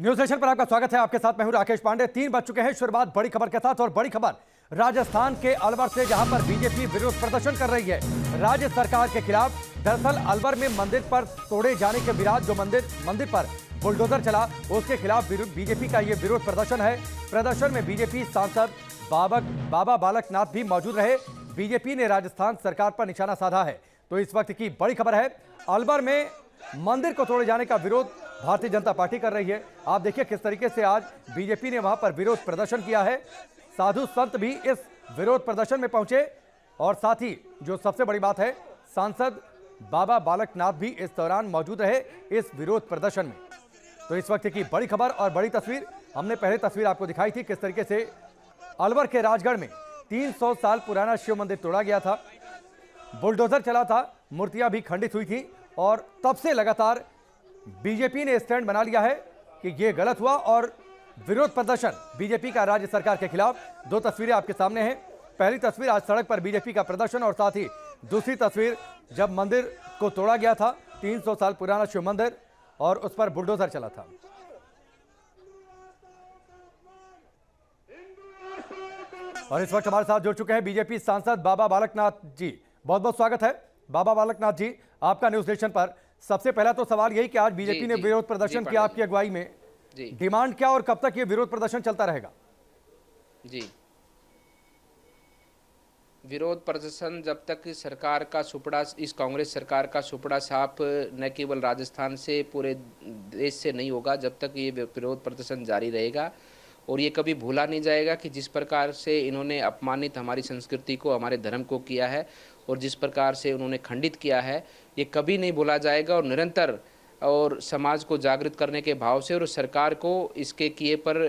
News nation पर आपका स्वागत है। आपके साथ मैं हूं राकेश पांडे। 3 बज चुके हैं। शुरुआत बड़ी खबर के साथ, और बड़ी खबर राजस्थान के अलवर से, जहां पर बीजेपी विरोध प्रदर्शन कर रही है राज्य सरकार के खिलाफ। दरअसल अलवर में मंदिर पर तोड़े जाने के विरोध, जो मंदिर पर बुलडोजर चला, उसके खिलाफ बीजेपी का यह विरोध प्रदर्शन है। प्रदर्शन में बीजेपी सांसद बाबा बालकनाथ भी मौजूद रहे। बीजेपी ने राजस्थान सरकार पर निशाना साधा है। तो इस वक्त की बड़ी खबर है, अलवर में मंदिर को तोड़े जाने का विरोध भारतीय जनता पार्टी कर रही है। आप देखिए किस तरीके से आज बीजेपी ने वहां पर विरोध प्रदर्शन किया है। साधु संत भी इस विरोध प्रदर्शन में पहुंचे, और साथ ही जो सबसे बड़ी बात है, सांसद बाबा बालकनाथ भी इस दौरान मौजूद रहे इस विरोध प्रदर्शन में। तो इस वक्त की बड़ी खबर और बड़ी तस्वीर, हमने पहले तस्वीर आपको दिखाई थी किस तरीके से अलवर के राजगढ़ में 300 साल पुराना शिव मंदिर तोड़ा गया था, बुलडोजर चला था, मूर्तियां भी खंडित हुई थी, और तब से लगातार बीजेपी ने स्टैंड बना लिया है कि यह गलत हुआ और विरोध प्रदर्शन बीजेपी का राज्य सरकार के खिलाफ। 2 तस्वीरें आपके सामने हैं। पहली तस्वीर आज सड़क पर बीजेपी का प्रदर्शन, और साथ ही दूसरी तस्वीर जब मंदिर को तोड़ा गया था, 300 साल पुराना शिव मंदिर, और उस पर बुलडोजर चला था। और इस वक्त हमारे साथ जुड़ चुके हैं बीजेपी सांसद बाबा बालकनाथ जी। बहुत बहुत स्वागत है बाबा बालकनाथ जी आपका न्यूज नेशन पर। सबसे पहला तो सवाल यही कि आज बीजेपी ने विरोध प्रदर्शन किया आपकी अगुवाई में, डिमांड क्या और कब तक ये विरोध प्रदर्शन चलता रहेगा? जी, विरोध प्रदर्शन जब तक सरकार का सुपड़ा, इस कांग्रेस सरकार का सुपड़ा साफ न केवल राजस्थान से पूरे देश से नहीं होगा, जब तक ये विरोध प्रदर्शन जारी रहेगा। और ये कभी भूला नहीं जाएगा कि जिस प्रकार से इन्होंने अपमानित हमारी संस्कृति को, हमारे धर्म को किया है, और जिस प्रकार से उन्होंने खंडित किया है, ये कभी नहीं भूला जाएगा। और निरंतर और समाज को जागृत करने के भाव से, और सरकार को इसके किए पर,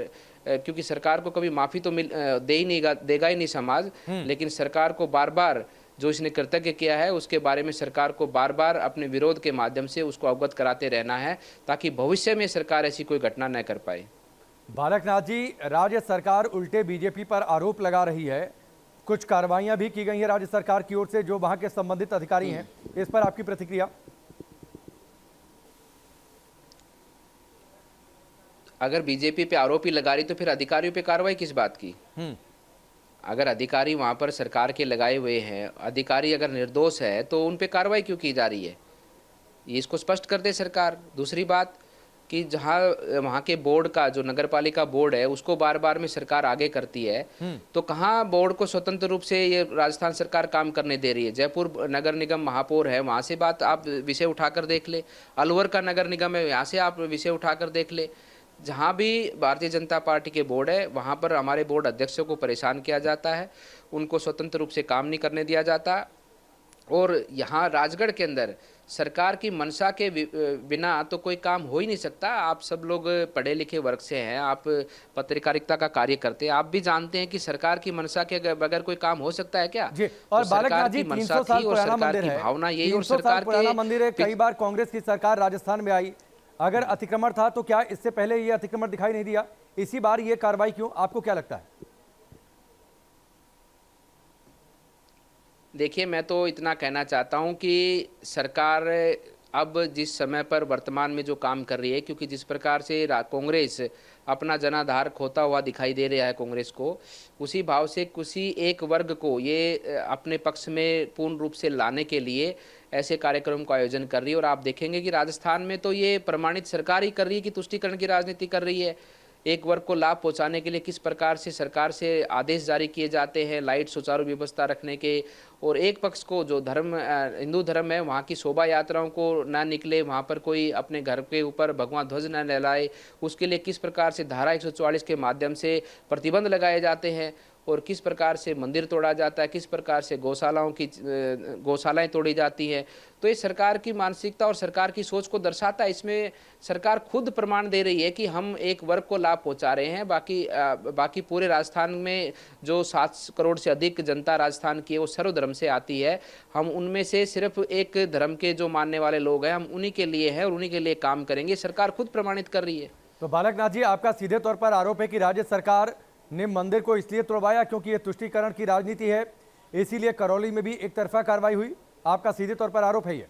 क्योंकि सरकार को कभी माफ़ी तो देगा ही नहीं समाज, लेकिन सरकार को बार बार जो इसने कृतज्ञ किया है उसके बारे में सरकार को बार बार अपने विरोध के माध्यम से उसको अवगत कराते रहना है, ताकि भविष्य में सरकार ऐसी कोई घटना न कर पाए। बालकनाथ जी, राज्य सरकार उल्टे बीजेपी पर आरोप लगा रही है, कुछ कार्रवाइयां भी की गई हैं राज्य सरकार की ओर से जो वहां के संबंधित अधिकारी हैं, इस पर आपकी प्रतिक्रिया? अगर बीजेपी पे आरोप ही लगा रही तो फिर अधिकारियों पे कार्रवाई किस बात की? अगर अधिकारी वहां पर सरकार के लगाए हुए हैं, अधिकारी अगर निर्दोष है तो उन पे कार्रवाई क्यों की जा रही है, ये इसको स्पष्ट कर दे सरकार। दूसरी बात कि जहाँ वहाँ के बोर्ड का, जो नगर पालिका बोर्ड है, उसको बार बार में सरकार आगे करती है, तो कहाँ बोर्ड को स्वतंत्र रूप से ये राजस्थान सरकार काम करने दे रही है? जयपुर नगर निगम महापौर है, वहाँ से बात आप विषय उठाकर देख ले। अलवर का नगर निगम है, यहाँ से आप विषय उठाकर देख ले। जहाँ भी भारतीय जनता पार्टी के बोर्ड है, वहाँ पर हमारे बोर्ड अध्यक्षों को परेशान किया जाता है, उनको स्वतंत्र रूप से काम नहीं करने दिया जाता। और यहाँ राजगढ़ के अंदर सरकार की मंशा के बिना तो कोई काम हो ही नहीं सकता। आप सब लोग पढ़े लिखे वर्ग से हैं, आप पत्रकारिता का कार्य करते हैं, आप भी जानते हैं कि सरकार की मंशा के बगैर कोई काम हो सकता है क्या? जी। और तो बालकनाथ जी, 300 साल पुराना मंदिर है, भावना यही, और सरकार पुराना मंदिर है। कई बार कांग्रेस की सरकार राजस्थान में आई, अगर अतिक्रमण था तो क्या इससे पहले ये अतिक्रमण दिखाई नहीं दिया? इसी बार ये कार्रवाई क्यों, आपको क्या लगता है? देखिए, मैं तो इतना कहना चाहता हूं कि सरकार अब जिस समय पर वर्तमान में जो काम कर रही है, क्योंकि जिस प्रकार से कांग्रेस अपना जनाधार खोता हुआ दिखाई दे रहा है कांग्रेस को, उसी भाव से किसी एक वर्ग को ये अपने पक्ष में पूर्ण रूप से लाने के लिए ऐसे कार्यक्रम का आयोजन कर रही है। और आप देखेंगे कि राजस्थान में तो ये प्रमाणित सरकार ही कर रही है कि तुष्टीकरण की राजनीति कर रही है। एक वर्ग को लाभ पहुंचाने के लिए किस प्रकार से सरकार से आदेश जारी किए जाते हैं लाइट सुचारू व्यवस्था रखने के, और एक पक्ष को जो धर्म हिंदू धर्म है, वहाँ की शोभा यात्राओं को ना निकले, वहाँ पर कोई अपने घर के ऊपर भगवा ध्वज न लहराए, उसके लिए किस प्रकार से धारा 144 के माध्यम से प्रतिबंध लगाए जाते हैं, और किस प्रकार से मंदिर तोड़ा जाता है, किस प्रकार से गौशालाएं तोड़ी जाती हैं। तो ये सरकार की मानसिकता और सरकार की सोच को दर्शाता है। इसमें सरकार खुद प्रमाण दे रही है कि हम एक वर्ग को लाभ पहुंचा रहे हैं, बाकी पूरे राजस्थान में जो 7 करोड़ से अधिक जनता राजस्थान की है वो सर्वधर्म से आती है। हम उनमें से सिर्फ एक धर्म के जो मानने वाले लोग हैं, हम उन्हीं के लिए हैं और उन्हीं के लिए काम करेंगे। सरकार खुद प्रमाणित कर रही है। तो बालकनाथ जी, आपका सीधे तौर पर आरोप है कि राज्य सरकार ने मंदिर को इसलिए तोड़वाया क्योंकि यह तुष्टीकरण की राजनीति है, इसीलिए करौली में भी एक तरफा कार्रवाई हुई, आपका सीधे तौर पर आरोप है ये?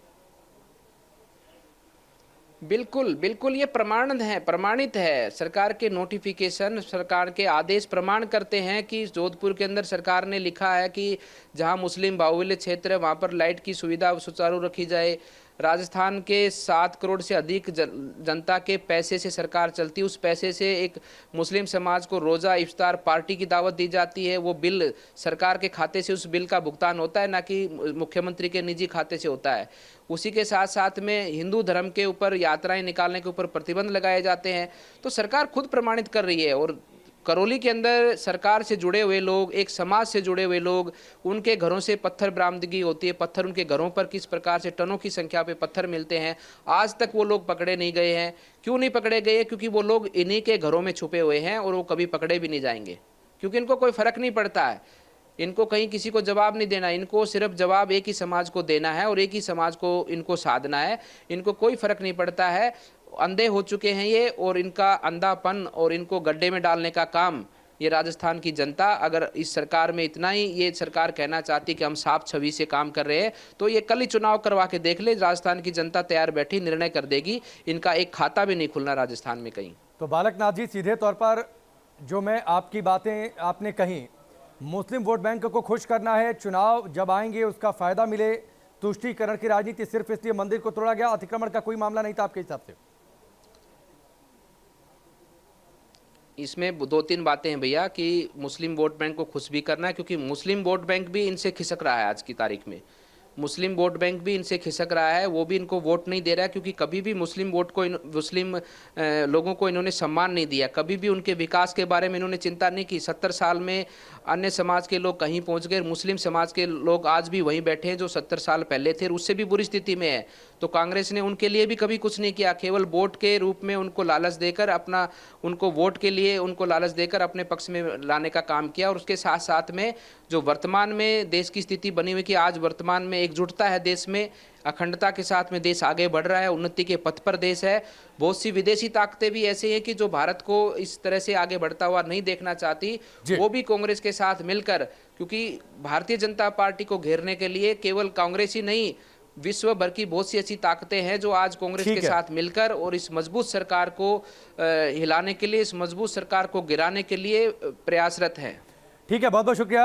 बिल्कुल, बिल्कुल, ये प्रमाणित है। सरकार के नोटिफ़िकेशन, सरकार के आदेश प्रमाण करते हैं कि जोधपुर के अंदर सरकार ने लिखा है कि जहाँ मुस्लिम बाहुल्य क्षेत्र है, वहाँ पर लाइट की सुविधा सुचारू रखी जाए। राजस्थान के 7 करोड़ से अधिक जनता के पैसे से सरकार चलती है। उस पैसे से एक मुस्लिम समाज को रोज़ा इफ्तार पार्टी की दावत दी जाती है। वो बिल सरकार के खाते से उस बिल का भुगतान होता है, ना कि मुख्यमंत्री के निजी खाते से होता है। उसी के साथ साथ में हिंदू धर्म के ऊपर यात्राएं निकालने के ऊपर प्रतिबंध लगाए जाते हैं। तो सरकार खुद प्रमाणित कर रही है। और करौली के अंदर सरकार से जुड़े हुए लोग, एक समाज से जुड़े हुए लोग, उनके घरों से पत्थर बरामदगी होती है। पत्थर उनके घरों पर किस प्रकार से टनों की संख्या पे पत्थर मिलते हैं, आज तक वो लोग पकड़े नहीं गए हैं। क्यों नहीं पकड़े गए? क्योंकि वो लोग इन्हीं के घरों में छुपे हुए हैं और वो कभी पकड़े भी नहीं जाएंगे, क्योंकि इनको कोई फर्क नहीं पड़ता है। इनको कहीं किसी को जवाब नहीं देना, इनको सिर्फ जवाब एक ही समाज को देना है और एक ही समाज को इनको साधना है। इनको कोई फर्क नहीं पड़ता है। अंधे हो चुके हैं ये, और इनका अंधापन और इनको गड्ढे में डालने का काम ये राजस्थान की जनता, अगर इस सरकार में इतना ही ये सरकार कहना चाहती कि हम साफ छवि से काम कर रहे हैं, तो ये कल ही चुनाव करवा के देख ले। राजस्थान की जनता तैयार बैठी, निर्णय कर देगी। इनका एक खाता भी नहीं खुलना राजस्थान में कहीं। तो बालकनाथ जी, सीधे तौर पर जो मैं आपकी बातें आपने कही, मुस्लिम वोट बैंक को खुश करना है, चुनाव जब आएंगे उसका फायदा मिले, तुष्टीकरण की राजनीति सिर्फ इसलिए मंदिर को तोड़ा गया, अतिक्रमण का कोई मामला नहीं था आपके हिसाब से? इसमें 2-3 बातें हैं भैया कि मुस्लिम वोट बैंक को खुश भी करना है, क्योंकि मुस्लिम वोट बैंक भी इनसे खिसक रहा है। आज की तारीख में मुस्लिम वोट बैंक भी इनसे खिसक रहा है। वो भी इनको वोट नहीं दे रहा है, क्योंकि कभी भी मुस्लिम वोट को मुस्लिम लोगों को इन्होंने सम्मान नहीं दिया। कभी भी उनके विकास के बारे में इन्होंने चिंता नहीं की। 70 साल में अन्य समाज के लोग कहीं पहुंच गए, मुस्लिम समाज के लोग आज भी वहीं बैठे हैं जो 70 साल पहले थे, उससे भी बुरी स्थिति में है। तो कांग्रेस ने उनके लिए भी कभी कुछ नहीं किया। केवल वोट के रूप में उनको लालच देकर उनको वोट के लिए उनको लालच देकर अपने पक्ष में लाने का काम किया। और उसके साथ साथ में जो वर्तमान में देश की स्थिति बनी हुई कि आज वर्तमान में एकजुटता है देश में, अखंडता के साथ में देश आगे बढ़ रहा है, उन्नति के पथ पर देश है। बहुत सी विदेशी ताकतें भी ऐसी हैं कि जो भारत को इस तरह से आगे बढ़ता हुआ नहीं देखना चाहती, वो भी कांग्रेस के साथ मिलकर, क्योंकि भारतीय जनता पार्टी को घेरने के लिए केवल कांग्रेस ही नहीं, विश्व भर की बहुत सी ऐसी ताकतें हैं जो आज कांग्रेस के साथ मिलकर और इस मजबूत सरकार को हिलाने के लिए, इस मजबूत सरकार को गिराने के लिए प्रयासरत है। ठीक है, बहुत बहुत शुक्रिया।